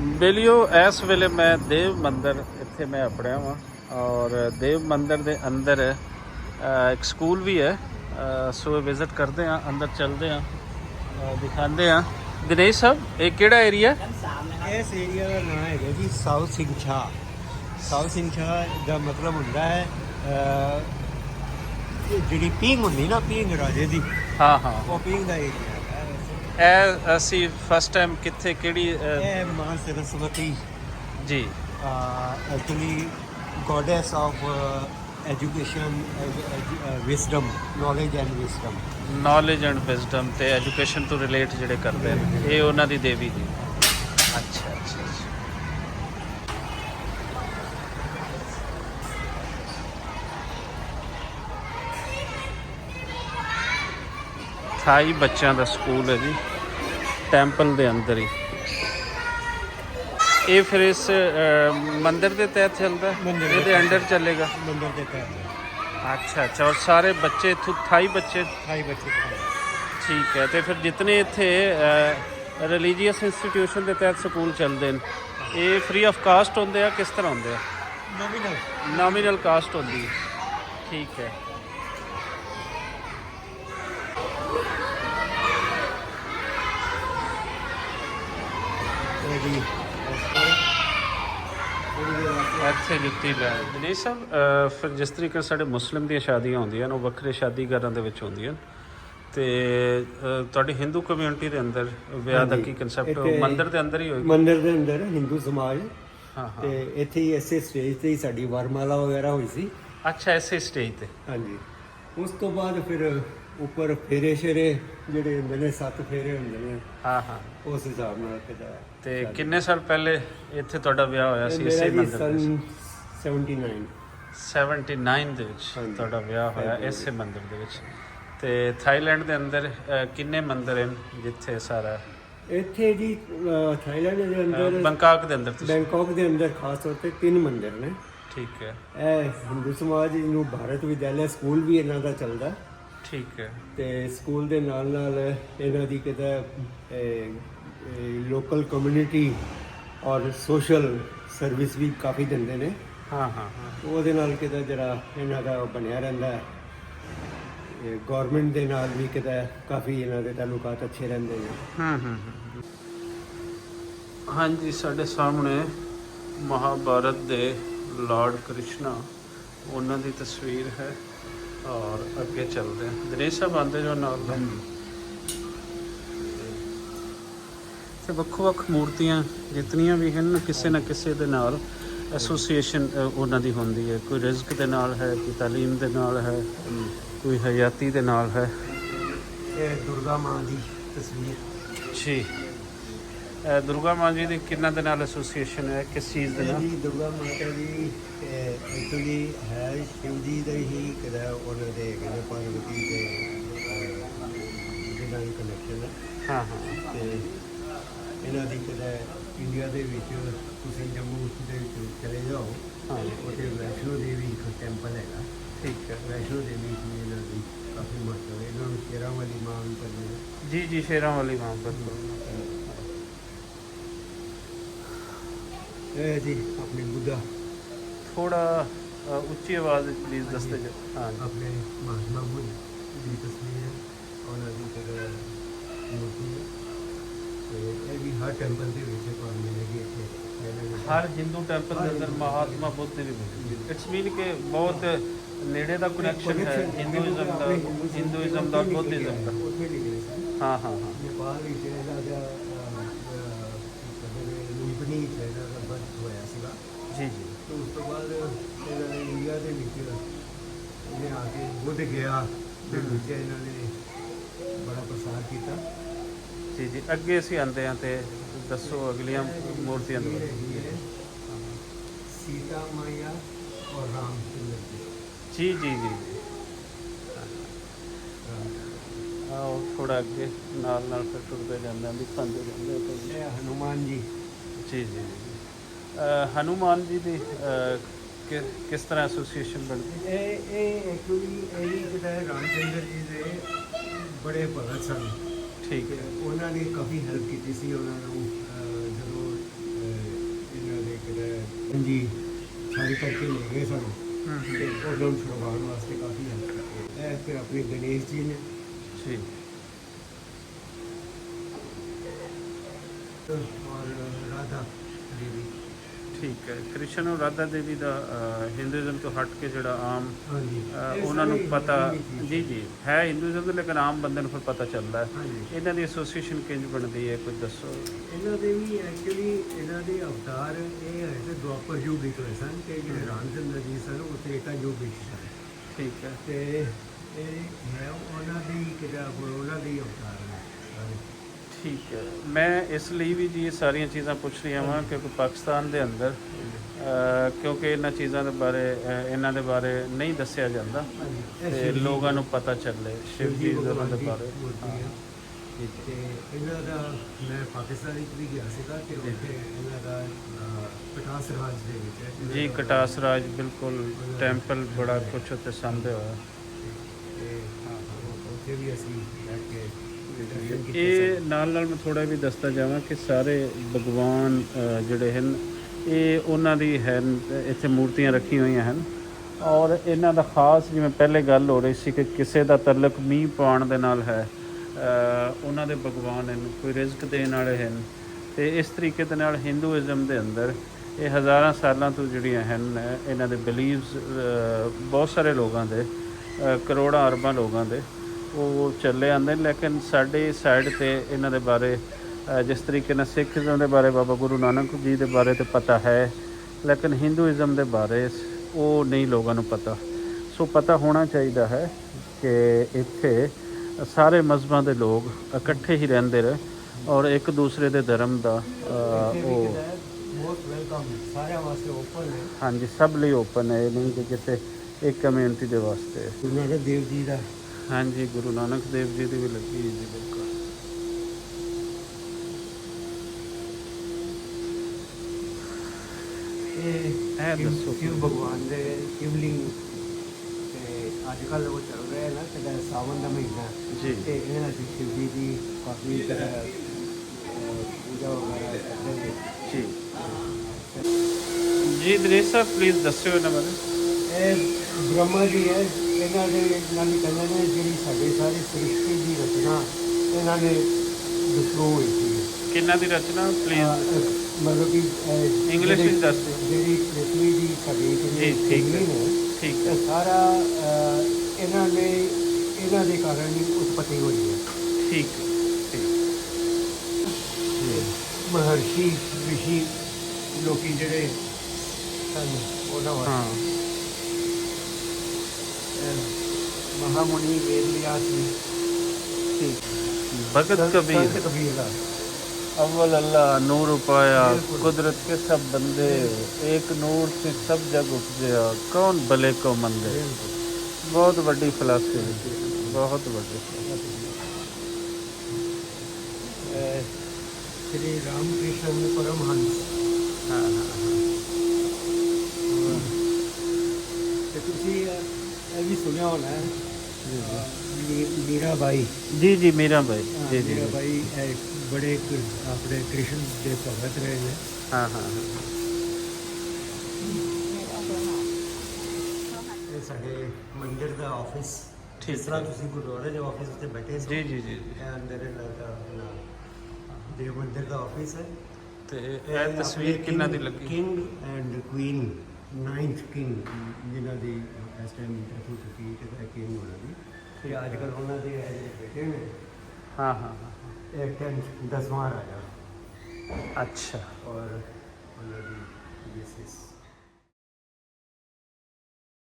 बेलियो इस वेले मैं देव मंदिर इत्थे मैं अपड़िया वां और देव मंदिर दे अंदर एक स्कूल भी है। सो विजिट करते हैं, अंदर चलते हैं, दिखाते हैं। दिनेश साहब ये केड़ा एरिया? इस एरिया का नाम है जी साउथ सिंछा। साउथ सिंछा का मतलब होता है जी पींग होंगी ना, पींग राजे दी, हाँ हाँ। वो पींग का एरिया है। असी फस्ट टाइम कित्थे केड़ी मां Saraswati ji actually goddess of education, wisdom, knowledge and wisdom. Knowledge and wisdom ते एजुकेशन तो रिलेट जिहड़े करदे ने ये उन्हां दी देवी जी। अच्छा अच्छा अच्छा। थाई बच्चों का स्कूल है जी, टैंपल के अंदर ही। ये फिर इस मंदिर के तहत चलता है, ये अंडर चलेगा मंदिर के तहत। अच्छा अच्छा। और सारे बच्चे इत्थों थाई बच्चे बच्चे ठीक है। तो फिर जितने इत्थे रिलीजीयस इंस्टीट्यूशन के तहत स्कूल चलते हैं ये फ्री ऑफ कास्ट होंगे या किस तरह होंगे? नॉमिनल नॉमिनल कास्ट होती है, ठीक है। ਇੱਥੇ ਜੁੱਤੀ ਲੈ ਦਿਨੇਸ਼ ਸਾਹਿਬ ਫਿਰ ਜਿਸ ਤਰੀਕੇ ਸਾਡੇ ਮੁਸਲਿਮ ਦੀਆਂ ਸ਼ਾਦੀਆਂ ਹੁੰਦੀਆਂ ਨੇ ਉਹ ਵੱਖਰੇ ਸ਼ਾਦੀ ਘਰਾਂ ਦੇ ਵਿੱਚ ਹੁੰਦੀਆਂ ਤੇ ਤੁਹਾਡੀ ਹਿੰਦੂ ਕਮਿਊਨਿਟੀ ਦੇ ਅੰਦਰ ਵਿਆਹ ਦਾ ਕੀ ਕਨਸੈਪਟ ਮੰਦਿਰ ਦੇ ਅੰਦਰ ਹੀ ਹੋਏਗਾ? ਮੰਦਿਰ ਦੇ ਅੰਦਰ ਹਿੰਦੂ ਸਮਾਜ ਹਾਂ ਹਾਂ। ਤੇ ਇੱਥੇ ਹੀ ਐਸੇ ਸਟੇਜ ਤੇ ਹੀ ਸਾਡੀ ਵਰਮਾਲਾ ਵਗੈਰਾ ਹੋਈ ਸੀ। ਅੱਛਾ ਐਸੇ ਸਟੇਜ ਤੇ? ਹਾਂਜੀ। ਉਸ ਤੋਂ ਬਾਅਦ ਫਿਰ ਉੱਪਰ ਫੇਰੇ ਸ਼ੇਰੇ ਜਿਹੜੇ ਹੁੰਦੇ ਨੇ, 7 ਫੇਰੇ ਹੁੰਦੇ ਨੇ, ਹਾਂ ਹਾਂ, ਉਸ ਹਿਸਾਬ ਨਾਲ ਕਿਦਾ। ਤੇ ਕਿੰਨੇ ਸਾਲ ਪਹਿਲੇ ਇੱਥੇ ਤੁਹਾਡਾ ਵਿਆਹ ਹੋਇਆ ਸੀ ਇਸੇ ਮੰਦਿਰ ਦੇ? 79 ਦੇ ਵਿੱਚ ਤੁਹਾਡਾ ਵਿਆਹ ਹੋਇਆ ਇਸੇ ਮੰਦਿਰ ਦੇ ਵਿੱਚ। ਤੇ ਥਾਈਲੈਂਡ ਦੇ ਅੰਦਰ ਕਿੰਨੇ ਮੰਦਿਰ ਹਨ ਜਿੱਥੇ ਸਾਰਾ? ਇੱਥੇ ਜੀ ਥਾਈਲੈਂਡ ਦੇ ਅੰਦਰ, ਬੰਕਾਕ ਦੇ ਅੰਦਰ ਤੁਸੀਂ? ਬੈਂਕਾਕ ਦੇ ਅੰਦਰ ਖਾਸ ਤੌਰ ਤੇ 3 ਮੰਦਿਰ ਨੇ। ਠੀਕ ਹੈ। ਇਹ ਹਿੰਦੂ ਸਮਾਜ ਨੂੰ ਭਾਰਤ ਵਿਦਿਆਲਿਆ ਸਕੂਲ ਵੀ ਇਹਨਾਂ ਦਾ ਚੱਲਦਾ। ਠੀਕ ਹੈ। ਤੇ ਸਕੂਲ ਦੇ ਨਾਲ ਨਾਲ ਇਹਨਾਂ ਦੀ ਕਿਤੇ ਲੋਕਲ ਕਮਿਊਨਿਟੀ ਔਰ ਸੋਸ਼ਲ ਸਰਵਿਸ ਵੀ ਕਾਫੀ ਦਿੰਦੇ ਨੇ। ਹਾਂ ਹਾਂ ਹਾਂ। ਉਹਦੇ ਨਾਲ ਕਿਤੇ ਜਿਹੜਾ ਇਹਨਾਂ ਦਾ ਬਣਿਆ ਰਹਿੰਦਾ ਹੈ। ਗੌਰਮੈਂਟ ਦੇ ਨਾਲ ਵੀ ਕਿਤੇ ਕਾਫੀ ਇਹਨਾਂ ਦੇ ਤਾਲੁਕਾਤ ਅੱਛੇ ਰਹਿੰਦੇ ਨੇ। ਹਾਂਜੀ, ਸਾਡੇ ਸਾਹਮਣੇ ਮਹਾਭਾਰਤ ਦੇ ਲਾਰਡ ਕ੍ਰਿਸ਼ਨਾ ਉਹਨਾਂ ਦੀ ਤਸਵੀਰ ਹੈ ਔਰ ਅੱਗੇ ਚੱਲਦੇ हैं। ਦਿਨੇਸ਼ ਸਾਹਿਬ ਆਉਂਦੇ ਜੋ ਨਾਲ ਤੇ ਵੱਖ-ਵੱਖ ਮੂਰਤੀਆਂ ਜਿਤਨੀਆਂ ਵੀ ਹਨ ਕਿਸੇ ਨਾ ਕਿਸੇ ਦੇ ਨਾਲ ਐਸੋਸੀਏਸ਼ਨ ਉਹਨਾਂ ਦੀ ਹੁੰਦੀ ਹੈ। ਕੋਈ ਰਿਜ਼ਕ ਦੇ ਨਾਲ ਹੈ, ਕੋਈ ਤਾਲੀਮ ਦੇ ਨਾਲ ਹੈ, ਕੋਈ ਹਯਾਤੀ ਦੇ ਨਾਲ ਹੈ। ਇਹ ਦੁਰਗਾ ਮਾਂ ਦੀ ਤਸਵੀਰ ਜੀ। ਦੁਰਗਾ ਮਾਂ ਜੀ ਦੀ ਕਿੰਨਾ ਦੇ ਨਾਲ ਐਸੋਸੀਏਸ਼ਨ ਹੈ, ਕਿਸ ਚੀਜ਼ ਦੇ ਨਾਲ? ਜੀ ਦੁਰਗਾ ਮਾਤਾ ਜੀ ਐਕਚੁਅਲੀ ਹੈ ਸ਼ਿਵ ਜੀ ਦਾ ਹੀ ਕਿਹਦਾ ਉਹਨਾਂ ਦੇ ਕਹਿੰਦੇ ਪਾਰਵਤੀ ਦੇ ਨਾਲ ਕਨੈਕਸ਼ਨ ਹੈ। ਹਾਂ ਹਾਂ। ਤੇ ਇਹਨਾਂ ਦੀ ਕਿਹਦਾ ਇੰਡੀਆ ਦੇ ਵਿੱਚ ਤੁਸੀਂ ਜੰਮੂ ਦੇ ਵਿੱਚ ਚਲੇ ਜਾਓ, ਹਾਂ ਉੱਥੇ ਵੈਸ਼ਨੋ ਦੇਵੀ ਇੱਕ ਟੈਂਪਲ ਹੈਗਾ। ਠੀਕ ਹੈ। ਵੈਸ਼ਨੋ ਦੇਵੀ ਦੀ ਇਹਨਾਂ ਦੀ ਕਾਫੀ ਮਹੱਤਵ ਹੈ। ਇਹਨਾਂ ਨੂੰ ਸ਼ੇਰਾਂ ਵਾਲੀ ਮਾਂ ਵੀ ਕਹਿੰਦੇ ਨੇ। ਜੀ ਜੀ, ਸ਼ੇਰਾਂ ਵਾਲੀ ਮਾਂ ਬਿਲਕੁਲ। ਇਹ ਜੀ ਆਪਣੇ ਬੁੱਧਾ, ਥੋੜਾ ਉੱਚੀ ਆਵਾਜ਼ ਵਿੱਚ ਪਲੀਜ਼ ਦੱਸਦੇ ਜੋ। ਹਾਂ ਆਪਣੇ ਮਹਾਤਮਾ ਬੁੱਧ ਦੀ ਤਸਵੀਰ ਹੈ, ਉਹਨਾਂ ਦੀ ਕਿਹੜਾ ਮੂਰਤੀ ਹੈ। ਤੇ ਇਹ ਵੀ ਹਰ ਟੈਂਪਲ ਦੇ ਵਿੱਚ ਤੁਹਾਨੂੰ ਮਿਲੇਗੀ। ਇੱਥੇ ਹਰ ਹਿੰਦੂ ਟੈਂਪਲ ਦੇ ਅੰਦਰ ਮਹਾਤਮਾ ਬੁੱਧ ਦੀ ਵੀ ਮਿਲਦੀ। ਇਟਸ ਮੀਨ ਕਿ ਬਹੁਤ ਨੇੜੇ ਦਾ ਕਨੈਕਸ਼ਨ ਹੈ ਹਿੰਦੂਇਜ਼ਮ ਦਾ, ਹਿੰਦੂਇਜ਼ਮ ਦਾ, ਬੁੱਧਿਜ਼ਮ ਦਾ। ਉੱਥੇ ਲਿਖੇ ਸਨ। ਹਾਂ ਹਾਂ ਹਾਂ। ਨੇਪਾਲ ਵਿੱਚ ਇਹਦਾ ਲੁੰਬਨੀ ਇਹਦਾ ਦਾ ਬਰਥ ਹੋਇਆ ਸੀਗਾ। ਜੀ ਜੀ। ਤੇ ਉਸ ਤੋਂ ਬਾਅਦ ਇਹਨਾਂ ਨੇ ਇੰਡੀਆ ਦੇ ਵਿੱਚ ਇਹਨੇ ਆ ਕੇ ਬੁੱਧ ਗਿਆ ਦੇ ਵਿੱਚ ਇਹਨਾਂ ਨੇ ਬੜਾ ਪ੍ਰਸਾਰ ਕੀਤਾ। ਜੀ ਜੀ, ਅੱਗੇ ਅਸੀਂ ਆਉਂਦੇ ਹਾਂ ਤੇ ਦੱਸੋ ਅਗਲੀਆਂ ਮੂਰਤੀਆਂ ਦੇ ਬਾਰੇ। सीता मैया और रामचंद्र जी जी जी जी। आओ थोड़ा अगे नाल नाल फिर टुरते जाते हैं, दिखाते जाते हैं। हनुमान जी जी जी जी। हनुमान जी की किस तरह एसोसीएशन बनती? एक्चुअली रामचंद्र जी के बड़े भगत सन। ठीक है। उन्होंने काफ़ी हेल्प की सी। उन्होंने जो जी छाड़ी करके ले गए सन ते ਉਹਨਾਂ ਨੂੰ ਛੁਡਵਾਉਣ ਵਾਸਤੇ ਕਾਫੀ ਹੈਲਪ ਕੀਤੀ ਇਹ ਫਿਰ ਆਪਣੇ ਗਣੇਸ਼ ਜੀ ਨੇ ਜੀ ਔਰ ਰਾਧਾ ਦੇਵੀ ਠੀਕ ਹੈ। ਕ੍ਰਿਸ਼ਨ ਔਰ ਰਾਧਾ ਦੇਵੀ ਦਾ ਹਿੰਦੂਇਜ਼ਮ ਤੋਂ ਹਟ ਕੇ ਜਿਹੜਾ ਆਮ ਹਾਂਜੀ ਉਹਨਾਂ ਨੂੰ ਪਤਾ ਜੀ ਜੀ ਹੈ ਹਿੰਦੂਇਜ਼ਮ ਦਾ, ਲੇਕਿਨ ਆਮ ਬੰਦੇ ਨੂੰ ਫਿਰ ਪਤਾ ਚੱਲਦਾ ਹੈ। ਹਾਂਜੀ ਇਹਨਾਂ ਦੀ ਐਸੋਸੀਏਸ਼ਨ ਕਿੰਝ ਬਣਦੀ ਹੈ, ਕੁਝ ਦੱਸੋ। ਇਹਨਾਂ ਦੇ ਵੀ ਐਕਚੁਅਲੀ ਇਹਨਾਂ ਦੇ ਅਵਤਾਰ ਇਹ ਹੈ ਕਿ ਦੁਆਪਰ ਯੁੱਗ ਵਿੱਚ ਹੋਏ ਸਨ ਕਿ ਜਿਹੜੇ ਰਾਮਚੰਦਰ ਜੀ ਸਨ ਉਹ ਤ੍ਰੇਤਾ ਯੁੱਗ ਵਿੱਚ ਸਨ ਠੀਕ ਹੈ ਤੇ ਇਹ ਹੈ ਉਹਨਾਂ ਦੀ ਕਿਤਾਬ ਉਹਨਾਂ ਦੀ ਅਵਤਾਰ ਨੇ ਸਾਰੇ। ਠੀਕ ਹੈ। ਮੈਂ ਇਸ ਲਈ ਵੀ ਜੀ ਇਹ ਸਾਰੀਆਂ ਚੀਜ਼ਾਂ ਪੁੱਛ ਰਹੀਆਂ ਵਾਂ ਕਿਉਂਕਿ ਪਾਕਿਸਤਾਨ ਦੇ ਅੰਦਰ ਕਿਉਂਕਿ ਇਹਨਾਂ ਚੀਜ਼ਾਂ ਦੇ ਬਾਰੇ ਇਹਨਾਂ ਦੇ ਬਾਰੇ ਨਹੀਂ ਦੱਸਿਆ ਜਾਂਦਾ ਤੇ ਲੋਕਾਂ ਨੂੰ ਪਤਾ ਚੱਲੇ ਸ਼ਿਵ ਜੀ ਦੇ ਬਾਰੇ। ਤੇ ਇਹਨਾਂ ਦਾ ਮੈਂ ਪਾਕਿਸਤਾਨ ਵਿੱਚ ਵੀ ਗਿਆ ਸੀਗਾ ਤੇ ਉੱਥੇ ਇਹਨਾਂ ਦਾ ਕਟਾਸ ਰਾਜ ਦੇ ਵਿੱਚ ਹੈ ਜੀ ਕਟਾਸ ਰਾਜ ਬਿਲਕੁਲ ਟੈਂਪਲ ਬੜਾ ਕੁਛ ਉੱਤੇ ਸਾਂਭਿਆ ਹੋਇਆ। ਤੇ ਉੱਥੇ ਵੀ ਅਸੀਂ ਬੈਠ ਕੇ ਇਹ ਨਾਲ ਮੈਂ ਥੋੜਾ ਵੀ ਦੱਸਦਾ ਜਾਵਾਂ ਕਿ ਸਾਰੇ ਭਗਵਾਨ ਜਿਹੜੇ ਹਨ ਇਹ ਉਹਨਾਂ ਦੀ ਹਨ ਇੱਥੇ ਮੂਰਤੀਆਂ ਰੱਖੀਆਂ ਹੋਈਆਂ ਹਨ ਔਰ ਇਹਨਾਂ ਦਾ ਖਾਸ ਜਿਵੇਂ ਪਹਿਲੇ ਗੱਲ ਹੋ ਰਹੀ ਸੀ ਕਿ ਕਿਸੇ ਦਾ ਤਾਲੁਕ ਮੀਂਹ ਪਾਉਣ ਦੇ ਨਾਲ ਹੈ, ਉਹਨਾਂ ਦੇ ਭਗਵਾਨ ਹਨ, ਕੋਈ ਰਿਜ਼ਕ ਦੇਣ ਵਾਲੇ ਹਨ। ਤੇ ਇਸ ਤਰੀਕੇ ਦੇ ਨਾਲ ਹਿੰਦੂਇਜ਼ਮ ਦੇ ਅੰਦਰ ਇਹ ਹਜ਼ਾਰਾਂ ਸਾਲਾਂ ਤੋਂ ਜਿਹੜੀਆਂ ਹਨ ਇਹਨਾਂ ਦੇ ਬਿਲੀਵਸ ਬਹੁਤ ਸਾਰੇ ਲੋਕਾਂ ਦੇ ਕਰੋੜਾਂ ਅਰਬਾਂ ਲੋਕਾਂ ਦੇ ਉਹ ਚੱਲੇ ਆਉਂਦੇ ਨੇ। ਲੇਕਿਨ ਸਾਡੇ ਸਾਈਡ ਤੇ ਇਹਨਾਂ ਦੇ ਬਾਰੇ ਜਿਸ ਤਰੀਕੇ ਨਾਲ ਸਿੱਖੀਜ਼ਮ ਦੇ ਬਾਰੇ ਬਾਬਾ ਗੁਰੂ ਨਾਨਕ ਜੀ ਦੇ ਬਾਰੇ ਤੇ ਪਤਾ ਹੈ, ਲੇਕਿਨ ਹਿੰਦੂਇਜ਼ਮ ਦੇ ਬਾਰੇ ਉਹ ਨਹੀਂ ਲੋਕਾਂ ਨੂੰ ਪਤਾ। ਸੋ ਪਤਾ ਹੋਣਾ ਚਾਹੀਦਾ ਹੈ ਕਿ ਇੱਥੇ ਸਾਰੇ ਮਜ਼ਹਬਾਂ ਦੇ ਲੋਕ ਇਕੱਠੇ ਹੀ ਰਹਿੰਦੇ ਰਹੇ ਔਰ ਇੱਕ ਦੂਸਰੇ ਦੇ ਧਰਮ ਦਾ ਉਹ ਬਹੁਤ ਵੈਲਕਮ ਸਾਰਿਆਂ ਵਾਸਤੇ ਓਪਨ ਹੈ। ਹਾਂਜੀ ਸਭ ਲਈ ਓਪਨ ਹੈ, ਇਹ ਨਹੀਂ ਕਿ ਕਿਸੇ ਇੱਕ ਕਮਿਊਨਿਟੀ ਦੇ ਵਾਸਤੇ। ਗੁਰੂ ਨਾਨਕ ਦੇਵ ਜੀ ਦਾ ਹਾਂਜੀ ਗੁਰੂ ਨਾਨਕ ਦੇਵ ਜੀ ਦੀ ਵੀ ਲੱਗੀ ਜੀ ਬਿਲਕੁਲ। ਇਹ ਦੱਸੋ ਸ਼ਿਵ ਭਗਵਾਨ ਦੇ ਸ਼ਿਵਲਿੰਗ ਤੇ ਅੱਜ ਕੱਲ੍ਹ ਉਹ ਚੱਲ ਰਿਹਾ ਨਾ ਕਿ ਸਾਵਨ ਦਾ ਮਹੀਨਾ ਜੀ ਤੇ ਇਹਨਾਂ ਦੀ ਸ਼ਿਵ ਜੀ ਦੀ ਕਾਫੀ ਤਰ੍ਹਾਂ ਪੂਜਾ ਵਗੈਰਾ ਕਰਦੇ ਨੇ ਜੀ ਜੀ ਦਰੇਸ਼ ਸਾਹਿਬ ਪਲੀਜ਼ ਦੱਸਿਓ ਇਹਨਾਂ ਬਾਰੇ। ਇਹ ਬ੍ਰਹਮਾ ਜੀ ਹੈ, ਇਹਨਾਂ ਦੇ ਨਾਲ ਹੀ ਕਹਿੰਦੇ ਨੇ ਜਿਹੜੀ ਸਾਡੀ ਸਾਰੀ ਸ੍ਰਿਸ਼ਟੀ ਦੀ ਰਚਨਾ ਇਹਨਾਂ ਨੇ ਵਿਸ਼ਨੂੰ ਹੋਈ ਸੀ। ਕਿੰਨਾ ਦੀ ਰਚਨਾ ਪਲੀਜ਼ ਮਤਲਬ ਕਿ ਇੰਗਲਿਸ਼ ਵਿੱਚ ਦੱਸ ਦਿਓ। ਜਿਹੜੀ ਪ੍ਰਿਥਵੀ ਦੀ ਸਾਡੀ ਜੀ ਠੀਕ ਹੈ ਜ਼ਮੀਨ ਠੀਕ ਹੈ ਇਹ ਸਾਰਾ ਇਹਨਾਂ ਦੇ ਕਾਰਨ ਹੀ ਉਤਪਤੀ ਹੋਈ ਹੈ। ਠੀਕ ਠੀਕ ਮਹਰਸ਼ੀ ਰਿਸ਼ੀ ਲੋਕੀ ਜਿਹੜੇ ਸਨ ਉਹਨਾਂ ਵਾਸਤੇ ਹਾਂ महामुनि वेद व्यास जी ठीक। भगत कबीर संत कबीर का अव्वल अल्लाह नूर उपाया बिल्कुल। कुदरत के सब बंदे एक नूर से सब जग उपजया कौन भले को मंदे। बहुत बड़ी फिलासफी बहुत बड़ी श्री रामकृष्ण परमहंस। हाँ हाँ ਤੇ ਤੁਸੀਂ ਇਹ ਵੀ ਸੁਣਿਆ ਹੋਣਾ ਹੈ मीराबाई। जी जी मीरा भाई जी जी मीराबाई बड़े अपने कृष्ण के भगत रहे हैं। हाँ हाँ हाँ ਇਹ ਸਾਡੇ ਮੰਦਿਰ ਦਾ ਆਫਿਸ ਠੀਕ ਜਿਸ ਤਰ੍ਹਾਂ ਤੁਸੀਂ ਗੁਰਦੁਆਰੇ ਦੇ ਆਫਿਸ ਉੱਤੇ ਬੈਠੇ ਸੀ जी जी जी ਇਹ ਅੰਦਰ ਇਹਨਾਂ ਦਾ ਆਪਣਾ ਦੇਵ ਮੰਦਿਰ ਦਾ ਆਫਿਸ ਹੈ। ਤੇ ਇਹ ਤਸਵੀਰ ਕਿੰਨਾ ਦੀ ਲੱਗੀ। King and Queen 9th king ਜਿਨ੍ਹਾਂ ਦੀ ਇਸ ਟਾਈਮ ਡੈਥ ਹੋ ਚੁੱਕੀ ਤੇ ਇਹ ਕਿੰਗ ਉਹਨਾਂ ਦੀ ਤੇ ਅੱਜ ਕੱਲ੍ਹ ਉਹਨਾਂ ਦੇ ਬੇਟੇ ਨੇ हाँ हाँ हाँ ਇਹ 10ਵਾਂ ਰਾਜਾ अच्छा ਔਰ ਉਹਨਾਂ ਦੀ ਮਿਸਿਸ